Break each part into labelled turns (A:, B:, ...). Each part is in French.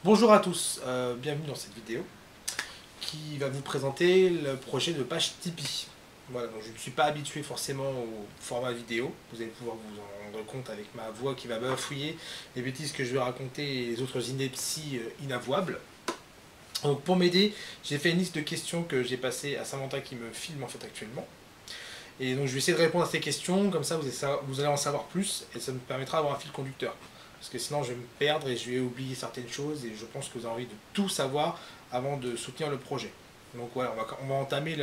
A: Bonjour à tous, bienvenue dans cette vidéo qui va vous présenter le projet de page Tipeee. Voilà, donc je ne suis pas habitué forcément au format vidéo, vous allez pouvoir vous en rendre compte avec ma voix qui va bafouiller les bêtises que je vais raconter et les autres inepties inavouables. Donc pour m'aider, j'ai fait une liste de questions que j'ai passées à Samantha qui me filme en fait actuellement. Et donc je vais essayer de répondre à ces questions, comme ça vous allez en savoir plus et ça me permettra d'avoir un fil conducteur. Parce que sinon je vais me perdre et je vais oublier certaines choses et je pense que vous avez envie de tout savoir avant de soutenir le projet. Donc voilà, on va entamer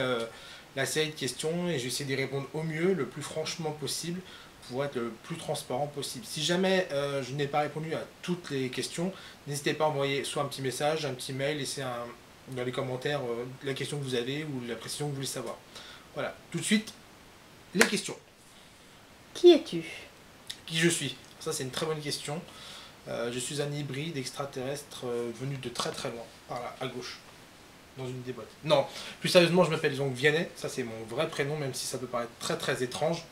A: la série de questions et je vais essayer d'y répondre au mieux, le plus franchement possible, pour être le plus transparent possible. Si jamais je n'ai pas répondu à toutes les questions, n'hésitez pas à envoyer soit un petit message, un petit mail, laissez dans les commentaires la question que vous avez ou la précision que vous voulez savoir. Voilà, tout de suite, les questions.
B: Qui es-tu?
A: Qui je suis? Ça c'est une très bonne question. Je suis un hybride extraterrestre venu de très très loin, par là, à gauche, dans une des boîtes. Non, plus sérieusement, je m'appelle donc Vianney, ça c'est mon vrai prénom, même si ça peut paraître très très étrange.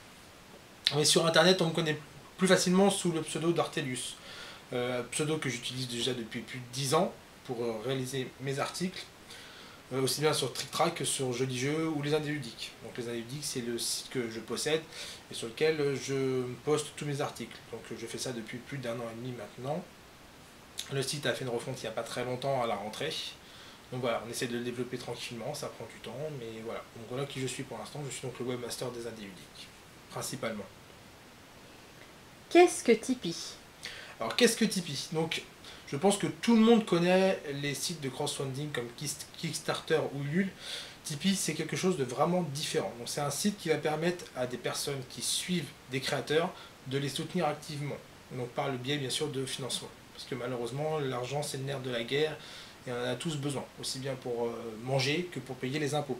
A: Mais sur internet, on me connaît plus facilement sous le pseudo d'Artelius. Pseudo que j'utilise déjà depuis plus de 10 ans pour réaliser mes articles. Aussi bien sur TrickTrack que sur Jeux Jeux ou Les Indés Ludiques. Donc Les Indés Ludiques, c'est le site que je possède et sur lequel je poste tous mes articles. Donc je fais ça depuis plus d'1 an et demi maintenant. Le site a fait une refonte il n'y a pas très longtemps à la rentrée. Donc voilà, on essaie de le développer tranquillement, ça prend du temps, mais voilà. Donc voilà qui je suis pour l'instant, je suis donc le webmaster des Indés Ludiques, principalement.
B: Qu'est-ce que Tipeee?
A: Alors qu'est-ce que Tipeee? Donc je pense que tout le monde connaît les sites de crowdfunding comme Kickstarter ou Ulule. Tipeee, c'est quelque chose de vraiment différent. Donc c'est un site qui va permettre à des personnes qui suivent des créateurs de les soutenir activement. Donc par le biais bien sûr de financement. Parce que malheureusement, l'argent c'est le nerf de la guerre et on en a tous besoin. Aussi bien pour manger que pour payer les impôts.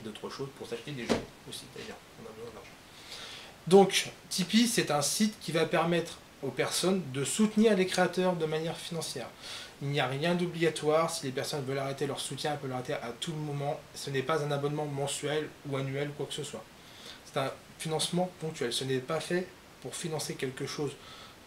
A: D'autres choses pour s'acheter des jeux aussi d'ailleurs. On a besoin d'argent. Donc Tipeee, c'est un site qui va permettre aux personnes de soutenir les créateurs de manière financière. Il n'y a rien d'obligatoire, si les personnes veulent arrêter leur soutien, elles peuvent l'arrêter à tout moment. Ce n'est pas un abonnement mensuel ou annuel ou quoi que ce soit. C'est un financement ponctuel. Ce n'est pas fait pour financer quelque chose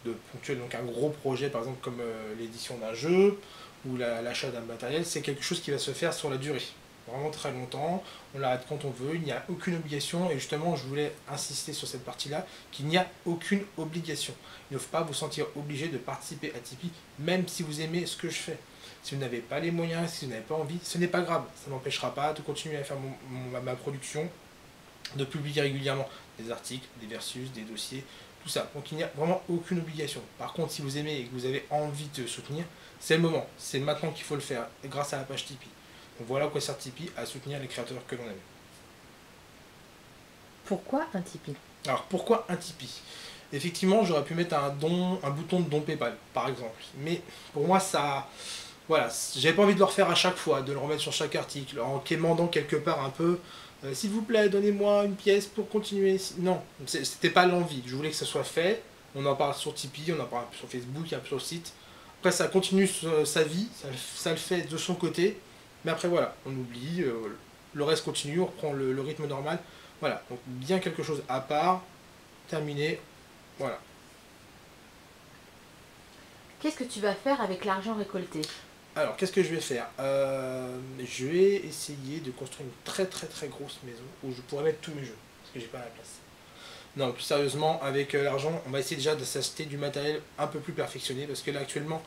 A: de ponctuel, donc un gros projet par exemple comme l'édition d'un jeu ou l'achat d'un matériel, c'est quelque chose qui va se faire sur la durée. Vraiment très longtemps, on l'arrête quand on veut, il n'y a aucune obligation et justement je voulais insister sur cette partie-là, qu'il n'y a aucune obligation. Il ne faut pas vous sentir obligé de participer à Tipeee, même si vous aimez ce que je fais. Si vous n'avez pas les moyens, si vous n'avez pas envie, ce n'est pas grave, ça ne m'empêchera pas de continuer à faire ma production, de publier régulièrement des articles, des versus, des dossiers, tout ça. Donc il n'y a vraiment aucune obligation. Par contre, si vous aimez et que vous avez envie de soutenir, c'est le moment, c'est maintenant qu'il faut le faire, grâce à la page Tipeee. Donc voilà à quoi sert Tipeee, à soutenir les créateurs que l'on aime.
B: Pourquoi un Tipeee?
A: Alors pourquoi un Tipeee? Effectivement, j'aurais pu mettre un bouton de don PayPal, par exemple. Mais pour moi, ça... Voilà, j'avais pas envie de le refaire à chaque fois, de le remettre sur chaque article, en quémandant quelque part un peu s'il vous plaît, donnez-moi une pièce pour continuer. Non, c'était pas l'envie. Je voulais que ça soit fait. On en parle sur Tipeee, on en parle sur Facebook, il y a sur le site. Après, ça continue sa vie, ça le fait de son côté. Mais après, voilà, on oublie, le reste continue, on reprend le rythme normal. Voilà, donc bien quelque chose à part, terminé, voilà.
B: Qu'est-ce que tu vas faire avec l'argent récolté?
A: Alors, qu'est-ce que je vais faire? Je vais essayer de construire une très très très grosse maison où je pourrais mettre tous mes jeux, parce que j'ai pas la place. Non, plus sérieusement, avec l'argent, on va essayer déjà de s'acheter du matériel un peu plus perfectionné, parce que là actuellement,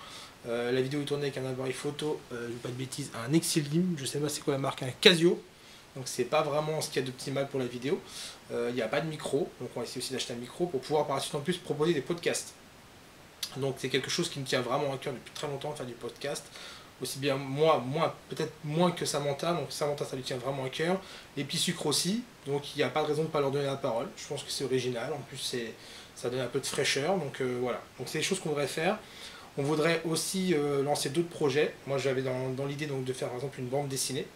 A: la vidéo est tournée avec un appareil photo, je ne dis pas de bêtises, un Excellim, je sais pas c'est quoi la marque, un Casio, donc c'est pas vraiment ce qu'il y a d'optimal pour la vidéo. Il n'y a pas de micro, donc on va essayer aussi d'acheter un micro pour pouvoir par la suite en plus proposer des podcasts. Donc c'est quelque chose qui me tient vraiment à cœur depuis très longtemps, faire du podcast. Aussi bien moi, peut-être moins que Samantha, donc Samantha ça lui tient vraiment à cœur. Les petits sucres aussi, donc il n'y a pas de raison de ne pas leur donner la parole. Je pense que c'est original, en plus ça donne un peu de fraîcheur, donc voilà. Donc c'est des choses qu'on voudrait faire. On voudrait aussi lancer d'autres projets. Moi j'avais dans l'idée donc de faire par exemple une bande dessinée.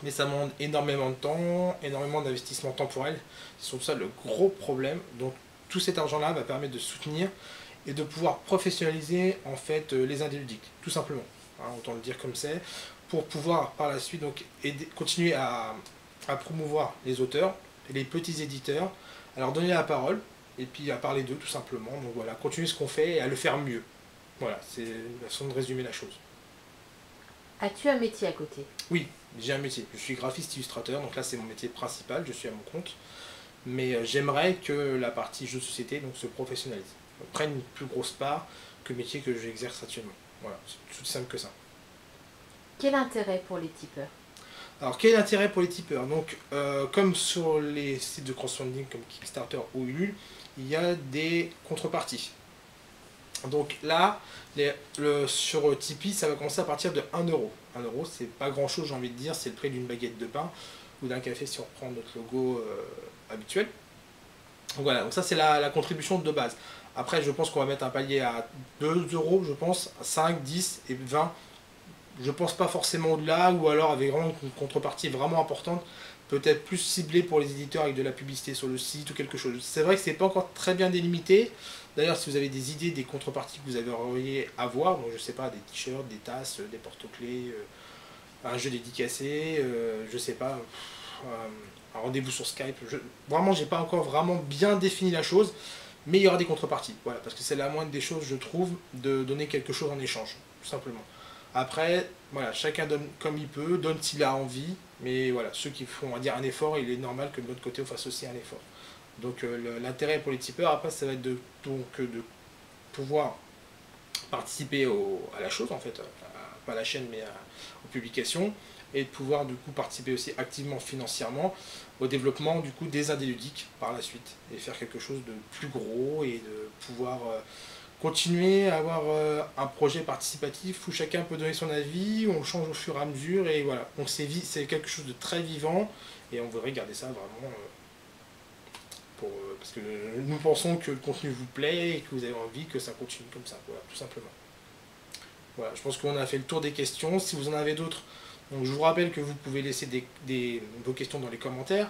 A: Mais ça demande énormément de temps, énormément d'investissement temporel. C'est surtout ça le gros problème. Donc tout cet argent-là va permettre de soutenir et de pouvoir professionnaliser en fait les indés ludiques, tout simplement. Hein, autant le dire comme c'est, pour pouvoir par la suite donc continuer à promouvoir les auteurs, et les petits éditeurs, à leur donner la parole, et puis à parler d'eux tout simplement. Donc voilà, continuer ce qu'on fait et à le faire mieux. Voilà, c'est la façon de résumer la chose.
B: As-tu un métier à côté?
A: Oui, j'ai un métier. Je suis graphiste illustrateur, donc là c'est mon métier principal, je suis à mon compte. Mais j'aimerais que la partie jeu de société donc, se professionnalise, prenne une plus grosse part que le métier que j'exerce actuellement. Voilà, c'est tout simple que ça.
B: Quel intérêt pour les tipeurs?
A: Alors quel est l'intérêt pour les tipeurs? Donc comme sur les sites de crowdfunding comme Kickstarter ou Ulule, il y a des contreparties. Donc là, sur Tipeee, ça va commencer à partir de 1 euro. 1 euro, c'est pas grand chose, j'ai envie de dire, c'est le prix d'une baguette de pain ou d'un café si on reprend notre logo habituel. Donc voilà, donc ça c'est la contribution de base. Après, je pense qu'on va mettre un palier à 2 euros, je pense, 5, 10 et 20. Je pense pas forcément au-delà, ou alors avec vraiment une contrepartie vraiment importante, peut-être plus ciblée pour les éditeurs avec de la publicité sur le site ou quelque chose. C'est vrai que c'est pas encore très bien délimité. D'ailleurs, si vous avez des idées des contreparties que vous avez aimeriez avoir, donc je sais pas, des t-shirts, des tasses, des porte-clés, un jeu dédicacé, je sais pas, un rendez-vous sur Skype. Vraiment, j'ai pas encore vraiment bien défini la chose, mais il y aura des contreparties. Voilà, parce que c'est la moindre des choses, je trouve, de donner quelque chose en échange, tout simplement. Après, voilà, chacun donne comme il peut, donne s'il a envie, mais voilà, ceux qui font, on va dire, un effort, il est normal que de l'autre côté, on fasse aussi un effort. Donc l'intérêt pour les tipeurs, après, ça va être de pouvoir participer à la chose, en fait, pas à la chaîne, mais aux publications, et de pouvoir du coup participer aussi activement financièrement au développement du coup des indés ludiques par la suite, et faire quelque chose de plus gros, et de pouvoir continuer à avoir un projet participatif où chacun peut donner son avis, on change au fur et à mesure, et voilà. Donc c'est quelque chose de très vivant, et on voudrait garder ça vraiment parce que nous pensons que le contenu vous plaît et que vous avez envie que ça continue comme ça, voilà, tout simplement. Voilà, je pense qu'on a fait le tour des questions. Si vous en avez d'autres, donc je vous rappelle que vous pouvez laisser vos questions dans les commentaires.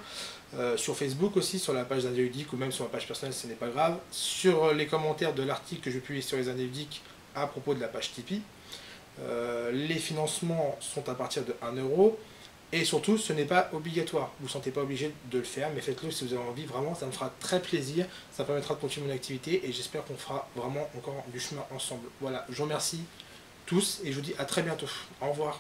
A: Sur Facebook aussi, sur la page d'Indé Ludique ou même sur ma page personnelle, ce n'est pas grave. Sur les commentaires de l'article que je publie sur les Indé Ludiques à propos de la page Tipeee. Les financements sont à partir de 1 euro. Et surtout, ce n'est pas obligatoire. Vous ne vous sentez pas obligé de le faire, mais faites-le si vous avez envie. Vraiment, ça me fera très plaisir. Ça permettra de continuer mon activité et j'espère qu'on fera vraiment encore du chemin ensemble. Voilà, je vous remercie tous et je vous dis à très bientôt. Au revoir.